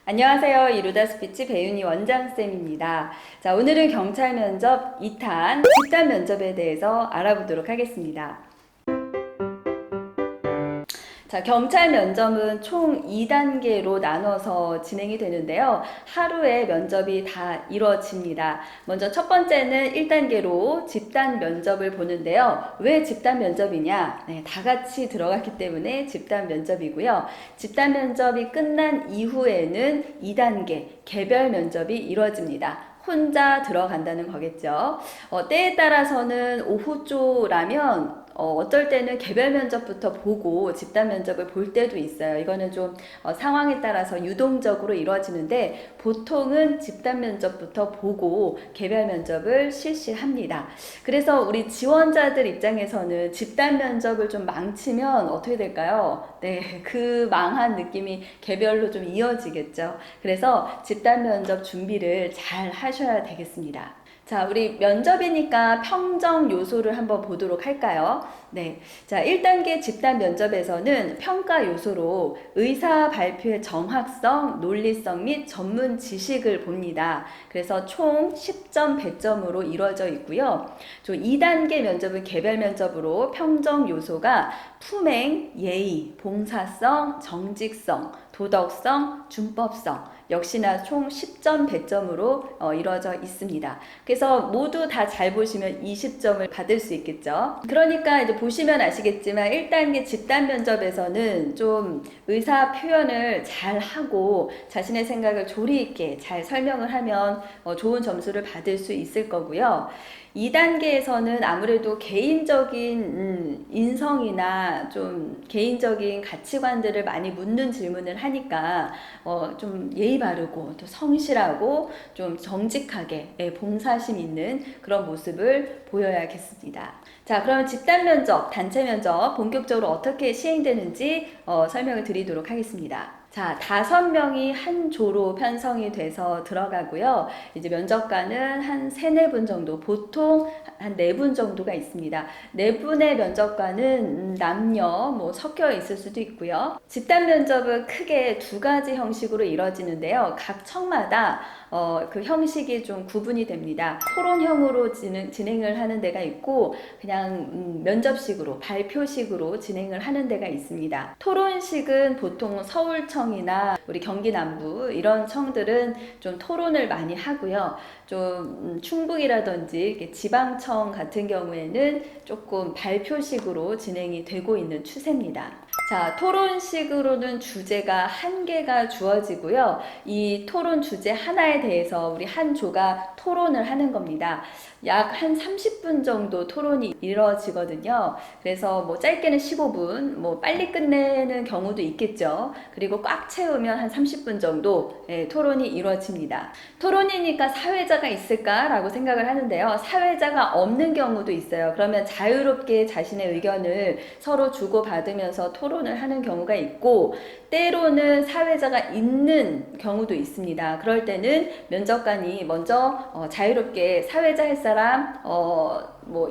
안녕하세요. 이루다 스피치 배윤희 원장쌤입니다. 자, 오늘은 경찰 면접 2탄 집단 면접에 대해서 알아보도록 하겠습니다. 자, 경찰 면접은 총 2단계로 나눠서 진행이 되는데요. 하루에 면접이 다 이루어집니다. 먼저 첫 번째는 1단계로 집단 면접을 보는데요. 왜 집단 면접이냐? 네, 다 같이 들어갔기 때문에 집단 면접이고요. 집단 면접이 끝난 이후에는 2단계 개별 면접이 이루어집니다. 혼자 들어간다는 거겠죠. 때에 따라서는 오후조라면 어떨 때는 개별 면접부터 보고 집단 면접을 볼 때도 있어요. 이거는 좀 상황에 따라서 유동적으로 이루어지는데 보통은 집단 면접부터 보고 개별 면접을 실시합니다. 그래서 우리 지원자들 입장에서는 집단 면접을 좀 망치면 어떻게 될까요? 네, 그 망한 느낌이 개별로 좀 이어지겠죠. 그래서 집단 면접 준비를 잘 하셔야 되겠습니다. 자, 우리 면접이니까 평정 요소를 한번 보도록 할까요? 네. 자, 1단계 집단 면접에서는 평가 요소로 의사 발표의 정확성, 논리성 및 전문 지식을 봅니다. 그래서 총 10점, 100점으로 이루어져 있고요. 2단계 면접은 개별 면접으로 평정 요소가 품행, 예의, 봉사성, 정직성, 도덕성, 준법성, 역시나 총 10점, 100점으로 이루어져 있습니다. 그래서 모두 다 잘 보시면 20점을 받을 수 있겠죠. 그러니까 이제 보시면 아시겠지만 1단계 집단 면접에서는 좀 의사 표현을 잘 하고 자신의 생각을 조리 있게 잘 설명을 하면 좋은 점수를 받을 수 있을 거고요. 2단계에서는 아무래도 개인적인 인성이나 좀 개인적인 가치관들을 많이 묻는 질문을 하니까 좀 예의 바르고 또 성실하고 좀 정직하게 봉사심 있는 그런 모습을 보여야겠습니다. 자, 그럼 집단 면접, 단체 면접 본격적으로 어떻게 시행되는지 설명을 드리도록 하겠습니다. 자, 5명이 한 조로 편성이 돼서 들어가고요. 이제 면접관은 한 3, 4분 정도, 보통 한 4분 정도가 있습니다. 4분의 면접관은 남녀 섞여 있을 수도 있고요. 집단 면접은 크게 2가지 형식으로 이루어지는데요. 각 청마다 그 형식이 좀 구분이 됩니다. 토론형으로 진행을 하는 데가 있고 그냥 면접식으로 발표식으로 진행을 하는 데가 있습니다. 토론식은 보통 서울청이나 우리 경기 남부 이런 청들은 좀 토론을 많이 하고요. 좀 충북이라든지 지방청 같은 경우에는 조금 발표식으로 진행이 되고 있는 추세입니다. 자, 토론식으로는 주제가 1개가 주어지고요. 이 토론 주제 하나에 대해서 우리 한 조가 토론을 하는 겁니다. 약 한 30분 정도 토론이 이루어지거든요. 그래서 짧게는 15분, 빨리 끝내는 경우도 있겠죠. 그리고 꽉 채우면 한 30분 정도 토론이 이루어집니다. 토론이니까 사회자가 있을까라고 생각을 하는데요. 사회자가 없는 경우도 있어요. 그러면 자유롭게 자신의 의견을 서로 주고받으면서 토론을 하는 경우가 있고 때로는 사회자가 있는 경우도 있습니다. 그럴 때는 면접관이 먼저 자유롭게 사회자 할 사람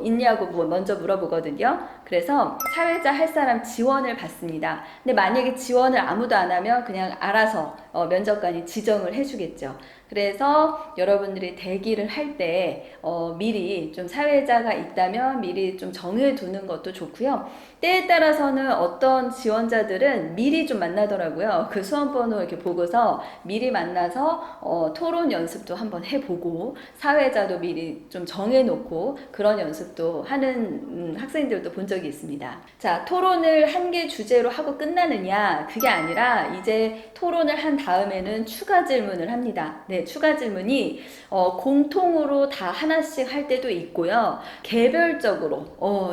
있냐고 먼저 물어보거든요. 그래서 사회자 할 사람 지원을 받습니다. 근데 만약에 지원을 아무도 안 하면 그냥 알아서 면접관이 지정을 해주겠죠. 그래서 여러분들이 대기를 할 때 미리 좀 사회자가 있다면 미리 좀 정해두는 것도 좋고요. 때에 따라서는 어떤 지원자들은 미리 좀 만나더라고요. 그 수험번호 이렇게 보고서 미리 만나서 토론 연습도 한번 해보고 사회자도 미리 좀 정해놓고 그런 연습도 하는 학생들도 본 적이 있습니다. 자, 토론을 1개 주제로 하고 끝나느냐? 그게 아니라 이제 토론을 한 다음에는 추가 질문을 합니다. 네, 추가 질문이 공통으로 다 하나씩 할 때도 있고요. 개별적으로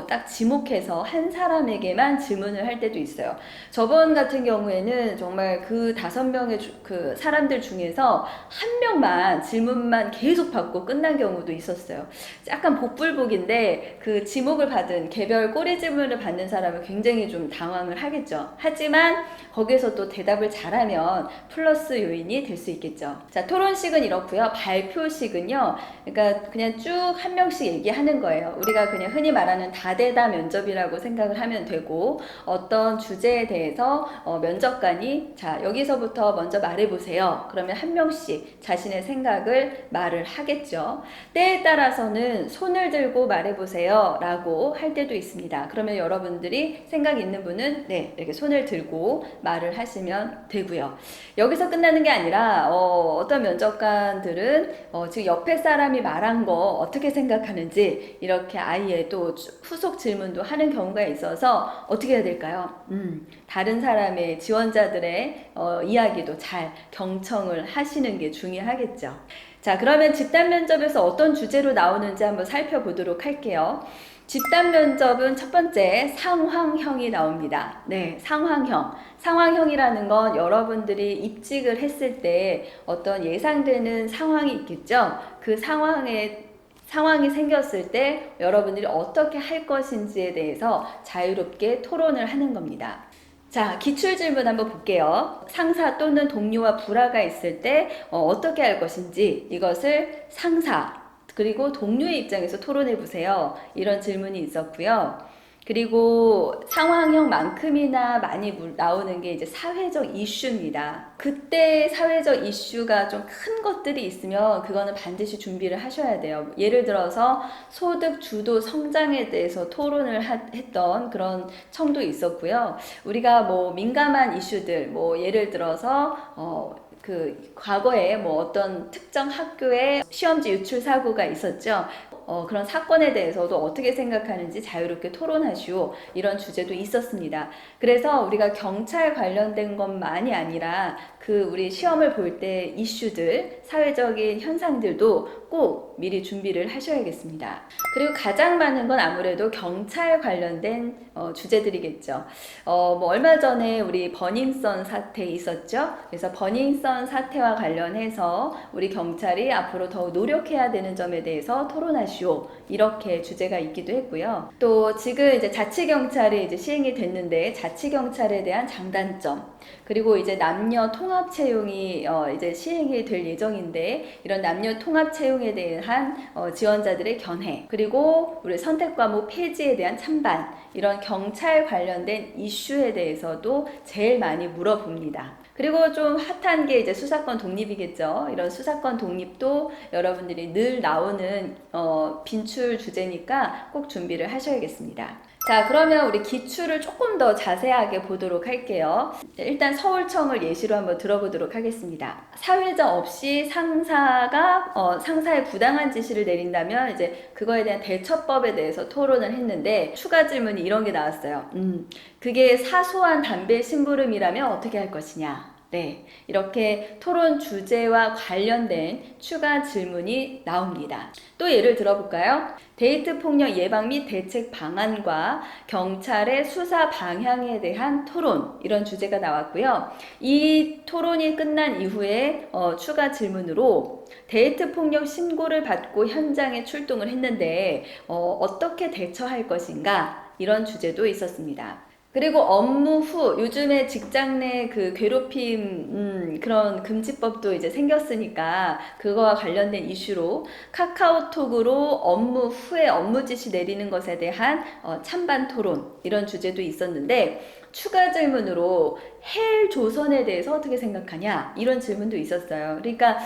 딱 지목해서 한 사람에게만 질문을 할 때도 있어요. 저번 같은 경우에는 정말 그 5명의 그 사람들 중에서 한 명만 질문만 계속 받고 끝난 경우도 있었어요. 약간 복불복인데 그 지목을 받은 개별 꼬리 질문을 받는 사람은 굉장히 좀 당황을 하겠죠. 하지만 거기서 또 대답을 잘하면 플러스 요인이 될 수 있겠죠. 자, 토론식은 이렇고요. 발표식은요. 그러니까 그냥 쭉 한 명씩 얘기하는 거예요. 우리가 그냥 흔히 말하는 다대다 면접이라고 생각을 하면 되고 어떤 주제에 대해서 면접관이 자, 여기서부터 먼저 말해보세요. 그러면 한 명씩 자신의 생각을 말을 하겠죠. 때에 따라서는 손을 들고 말해보세요 라고 할 때도 있습니다. 그러면 여러분들이 생각 있는 분은 네, 이렇게 손을 들고 말을 하시면 되고요. 여기서 끝나는 게 아니라 어떤 면접관들은 지금 옆에 사람이 말한 거 어떻게 생각하는지 이렇게 아예 또 후속 질문도 하는 경우가 있어서 어떻게 해야 될까요? 다른 사람의 지원자들의 이야기도 잘 경청을 하시는 게 중요하겠죠. 자, 그러면 집단 면접에서 어떤 주제로 나오는지 한번 살펴보도록 할게요. 집단 면접은 첫 번째 상황형이 나옵니다. 네, 상황형. 상황형이라는 건 여러분들이 입직을 했을 때 어떤 예상되는 상황이 있겠죠. 그 상황이 생겼을 때 여러분들이 어떻게 할 것인지에 대해서 자유롭게 토론을 하는 겁니다. 자, 기출질문 한번 볼게요. 상사 또는 동료와 불화가 있을 때 어떻게 할 것인지 이것을 상사 그리고 동료의 입장에서 토론해 보세요. 이런 질문이 있었고요. 그리고 상황형만큼이나 많이 나오는 게 이제 사회적 이슈입니다. 그때 사회적 이슈가 좀 큰 것들이 있으면 그거는 반드시 준비를 하셔야 돼요. 예를 들어서 소득 주도 성장에 대해서 토론을 했던 그런 청도 있었고요. 우리가 뭐 민감한 이슈들, 뭐 예를 들어서 과거에 뭐 어떤 특정 학교에 시험지 유출 사고가 있었죠. 그런 사건에 대해서도 어떻게 생각하는지 자유롭게 토론하시오. 이런 주제도 있었습니다. 그래서 우리가 경찰 관련된 것만이 아니라 우리 시험을 볼 때 이슈들, 사회적인 현상들도 꼭 미리 준비를 하셔야겠습니다. 그리고 가장 많은 건 아무래도 경찰 관련된 주제들이겠죠. 뭐 얼마 전에 우리 버닝썬 사태 있었죠. 그래서 버닝썬 사태와 관련해서 우리 경찰이 앞으로 더욱 노력해야 되는 점에 대해서 토론하시오. 이렇게 주제가 있기도 했고요. 또 지금 이제 자치경찰이 이제 시행이 됐는데 자치경찰에 대한 장단점, 그리고 이제 남녀 통합 채용이 이제 시행이 될 예정인데 이런 남녀 통합 채용에 대한 지원자들의 견해, 그리고 우리 선택 과목 폐지에 대한 찬반, 이런 경찰 관련된 이슈에 대해서도 제일 많이 물어봅니다. 그리고 좀 핫한 게 이제 수사권 독립이겠죠. 이런 수사권 독립도 여러분들이 늘 나오는 빈출 주제니까 꼭 준비를 하셔야겠습니다. 자, 그러면 우리 기출을 조금 더 자세하게 보도록 할게요. 일단 서울청을 예시로 한번 들어보도록 하겠습니다. 사회적 없이 상사가 상사의 부당한 지시를 내린다면 이제 그거에 대한 대처법에 대해서 토론을 했는데 추가 질문이 이런 게 나왔어요. 그게 사소한 담배 심부름이라면 어떻게 할 것이냐. 네, 이렇게 토론 주제와 관련된 추가 질문이 나옵니다. 또 예를 들어볼까요? 데이트 폭력 예방 및 대책 방안과 경찰의 수사 방향에 대한 토론, 이런 주제가 나왔고요. 이 토론이 끝난 이후에 추가 질문으로 데이트 폭력 신고를 받고 현장에 출동을 했는데 어떻게 대처할 것인가, 이런 주제도 있었습니다. 그리고 업무 후 요즘에 직장 내 괴롭힘 그런 금지법도 이제 생겼으니까 그거와 관련된 이슈로 카카오톡으로 업무 후에 업무 지시 내리는 것에 대한 찬반 토론, 이런 주제도 있었는데 추가 질문으로 헬 조선에 대해서 어떻게 생각하냐, 이런 질문도 있었어요. 그러니까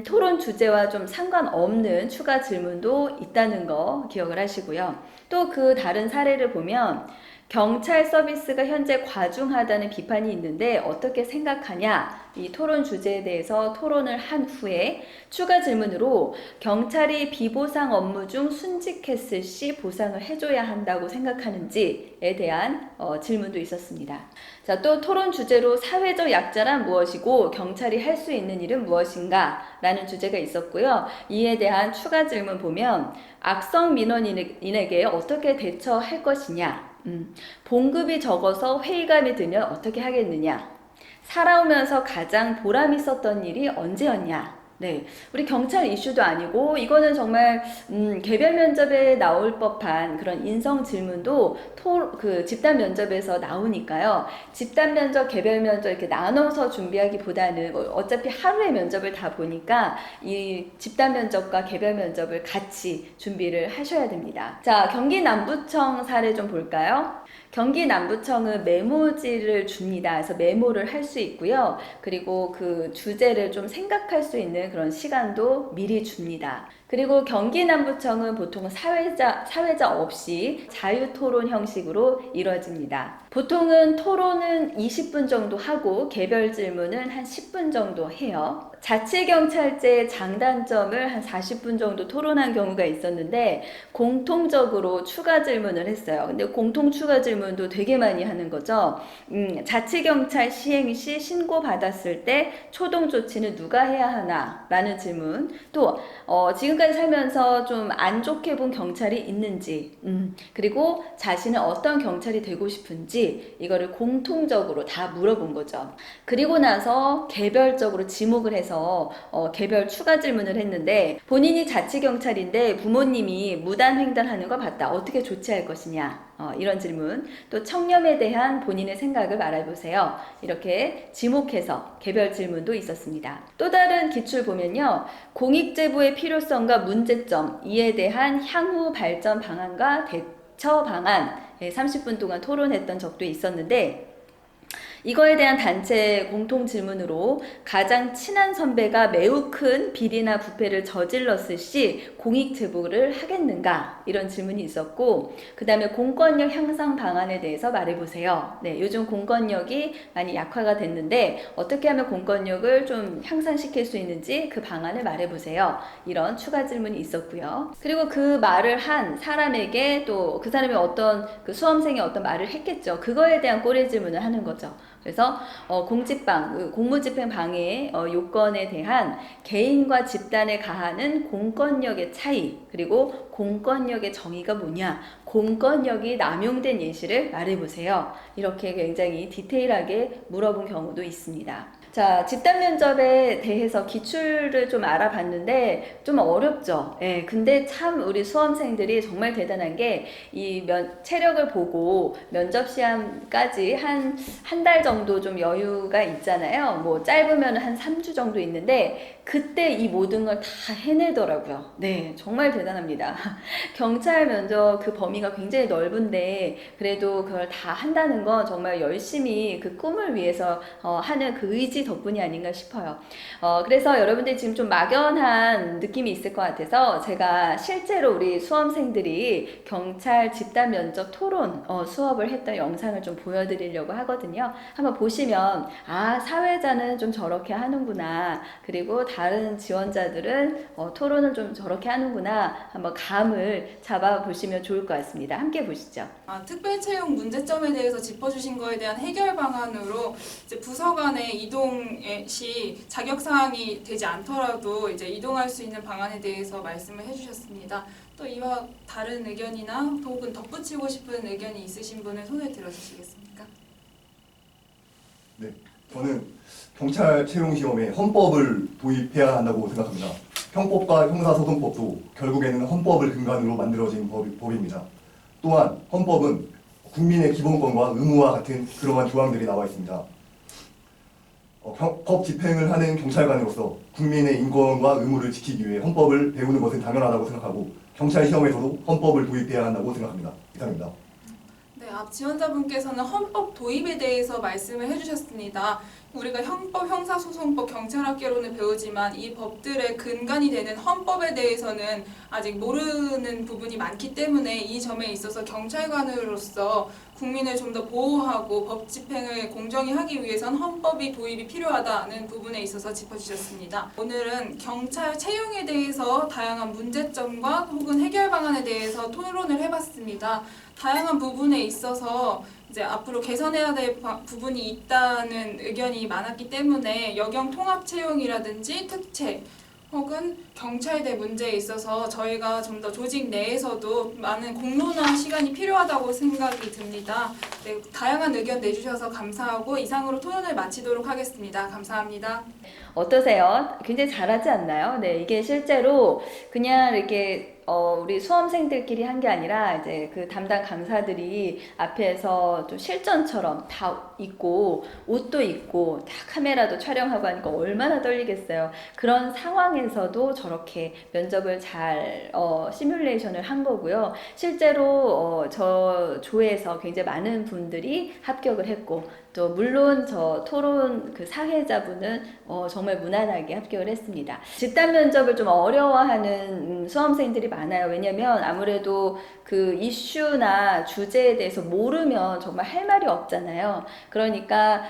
토론 주제와 좀 상관없는 추가 질문도 있다는 거 기억을 하시고요. 또 다른 사례를 보면 경찰 서비스가 현재 과중하다는 비판이 있는데 어떻게 생각하냐, 이 토론 주제에 대해서 토론을 한 후에 추가 질문으로 경찰이 비보상 업무 중 순직했을 시 보상을 해줘야 한다고 생각하는지에 대한 질문도 있었습니다. 자, 또 토론 주제로 사회적 약자란 무엇이고 경찰이 할 수 있는 일은 무엇인가 라는 주제가 있었고요. 이에 대한 추가 질문 보면 악성 민원인에게 어떻게 대처할 것이냐, 봉급이 적어서 회의감이 들면 어떻게 하겠느냐, 살아오면서 가장 보람 있었던 일이 언제였냐, 네, 우리 경찰 이슈도 아니고 이거는 정말 개별 면접에 나올 법한 그런 인성 질문도 그 집단 면접에서 나오니까요. 집단 면접, 개별 면접 이렇게 나눠서 준비하기보다는 어차피 하루의 면접을 다 보니까 이 집단 면접과 개별 면접을 같이 준비를 하셔야 됩니다. 자, 경기 남부청 사례 좀 볼까요? 경기 남부청은 메모지를 줍니다. 그래서 메모를 할 수 있고요. 그리고 그 주제를 좀 생각할 수 있는 그런 시간도 미리 줍니다. 그리고 경기 남부청은 보통 사회자 없이 자유 토론 형식으로 이루어집니다. 보통은 토론은 20분 정도 하고 개별 질문은 한 10분 정도 해요. 자치경찰제 장단점을 한 40분 정도 토론한 경우가 있었는데 공통적으로 추가 질문을 했어요. 근데 공통 추가 질문도 되게 많이 하는 거죠. 자치경찰 시행 시 신고받았을 때 초동 조치는 누가 해야 하나? 라는 질문. 또 지금까지 살면서 좀 안 좋게 본 경찰이 있는지, 그리고 자신은 어떤 경찰이 되고 싶은지 이거를 공통적으로 다 물어본 거죠. 그리고 나서 개별적으로 지목을 해서 개별 추가 질문을 했는데 본인이 자치경찰인데 부모님이 무단횡단하는 거 봤다. 어떻게 조치할 것이냐? 이런 질문. 또 청렴에 대한 본인의 생각을 말해보세요. 이렇게 지목해서 개별 질문도 있었습니다. 또 다른 기출 보면요. 공익제보의 필요성과 문제점, 이에 대한 향후 발전 방안과 대처 방안 30분 동안 토론했던 적도 있었는데 이거에 대한 단체 공통 질문으로 가장 친한 선배가 매우 큰 비리나 부패를 저질렀을 시 공익 제보를 하겠는가? 이런 질문이 있었고 그 다음에 공권력 향상 방안에 대해서 말해보세요. 네, 요즘 공권력이 많이 약화가 됐는데 어떻게 하면 공권력을 좀 향상시킬 수 있는지 그 방안을 말해보세요. 이런 추가 질문이 있었고요. 그리고 그 말을 한 사람에게 또 그 사람이 어떤 그 수험생이 어떤 말을 했겠죠. 그거에 대한 꼬리 질문을 하는 거죠. 그래서 공직방, 공무집행 방해 요건에 대한 개인과 집단에 가하는 공권력의 차이, 그리고 공권력의 정의가 뭐냐, 공권력이 남용된 예시를 말해보세요. 이렇게 굉장히 디테일하게 물어본 경우도 있습니다. 자, 집단 면접에 대해서 기출을 좀 알아봤는데 좀 어렵죠. 예, 근데 참 우리 수험생들이 정말 대단한 게 이 체력을 보고 면접 시험까지 한 달 정도 좀 여유가 있잖아요. 뭐 짧으면 한 3주 정도 있는데 그때 이 모든 걸 다 해내더라고요. 네, 정말 대단합니다. 경찰 면접 그 범위가 굉장히 넓은데 그래도 그걸 다 한다는 건 정말 열심히 그 꿈을 위해서 하는 그 의지 덕분이 아닌가 싶어요. 그래서 여러분들 지금 좀 막연한 느낌이 있을 것 같아서 제가 실제로 우리 수험생들이 경찰 집단 면접 토론 수업을 했던 영상을 좀 보여드리려고 하거든요. 한번 보시면 아, 사회자는 좀 저렇게 하는구나. 그리고 다른 지원자들은 토론을 좀 저렇게 하는구나. 한번 감을 잡아보시면 좋을 것 같습니다. 함께 보시죠. 특별 채용 문제점에 대해서 짚어주신 거에 대한 해결 방안으로 이제 부서 간의 이동 시 자격 사항이 되지 않더라도 이제 이동할 수 있는 방안에 대해서 말씀을 해주셨습니다. 또 이와 다른 의견이나 혹은 덧붙이고 싶은 의견이 있으신 분은 손을 들어주시겠습니까? 네, 저는 경찰 채용 시험에 헌법을 도입해야 한다고 생각합니다. 형법과 형사소송법도 결국에는 헌법을 근간으로 만들어진 법입니다. 또한 헌법은 국민의 기본권과 의무와 같은 그러한 조항들이 나와 있습니다. 법 집행을 하는 경찰관으로서 국민의 인권과 의무를 지키기 위해 헌법을 배우는 것은 당연하다고 생각하고 경찰 시험에서도 헌법을 도입해야 한다고 생각합니다. 이상입니다. 네, 앞 지원자분께서는 헌법 도입에 대해서 말씀을 해주셨습니다. 우리가 형법, 형사소송법, 경찰학개론을 배우지만 이 법들의 근간이 되는 헌법에 대해서는 아직 모르는 부분이 많기 때문에 이 점에 있어서 경찰관으로서 국민을 좀 더 보호하고 법 집행을 공정히 하기 위해선 헌법이 도입이 필요하다는 부분에 있어서 짚어주셨습니다. 오늘은 경찰 채용에 대해서 다양한 문제점과 혹은 해결 방안에 대해서 토론을 해봤습니다. 다양한 부분에 있어서 이제 앞으로 개선해야 될 부분이 있다는 의견이 많았기 때문에 여경 통합 채용이라든지 특채 혹은 경찰대 문제에 있어서 저희가 좀 더 조직 내에서도 많은 공론화 시간이 필요하다고 생각이 듭니다. 네, 다양한 의견 내주셔서 감사하고 이상으로 토론을 마치도록 하겠습니다. 감사합니다. 어떠세요? 굉장히 잘하지 않나요? 네, 이게 실제로 그냥 이렇게 우리 수험생들끼리 한 게 아니라 이제 그 담당 강사들이 앞에서 좀 실전처럼 다 있고 옷도 입고 다 카메라도 촬영하고 하니까 얼마나 떨리겠어요. 그런 상황에서도 저렇게 면접을 잘 시뮬레이션을 한 거고요. 실제로 저 조에서 굉장히 많은 분들이 합격을 했고 또 물론 저 토론 그 사회자분은 정말 무난하게 합격을 했습니다. 집단 면접을 좀 어려워하는 수험생들이 많아요. 왜냐면 아무래도 그 이슈나 주제에 대해서 모르면 정말 할 말이 없잖아요. 그러니까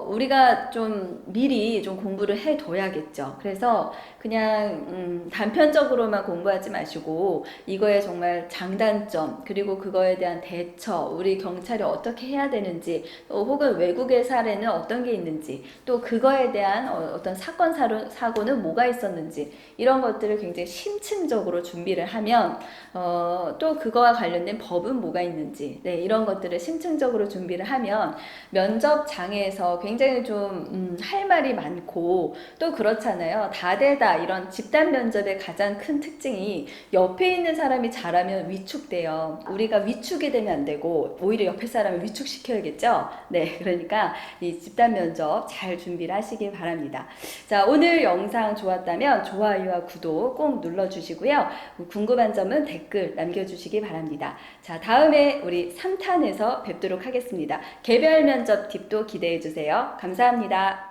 우리가 좀 미리 좀 공부를 해둬야겠죠. 그래서 그냥 단편적으로만 공부하지 마시고 이거에 정말 장단점 그리고 그거에 대한 대처 우리 경찰이 어떻게 해야 되는지 혹은 외국의 사례는 어떤 게 있는지 또 그거에 대한 어떤 사건 사고는 뭐가 있었는지 이런 것들을 굉장히 심층적으로 준비를 하면 또 그거와 관련된 법은 뭐가 있는지 네, 이런 것들을 심층적으로 준비를 하면 면접장에서 굉장히 좀 할 말이 많고 또 그렇잖아요. 다대다 이런 집단 면접의 가장 큰 특징이 옆에 있는 사람이 잘하면 위축돼요. 우리가 위축이 되면 안 되고 오히려 옆에 사람을 위축시켜야겠죠. 네, 그러니까 이 집단 면접 잘 준비를 하시길 바랍니다. 자, 오늘 영상 좋았다면 좋아요와 구독 꼭 눌러주시고요. 궁금한 점은 댓글 남겨주시기 바랍니다. 자, 다음에 우리 3탄에서 뵙도록 하겠습니다. 개별 면접 팁도 기대해주세요. 감사합니다.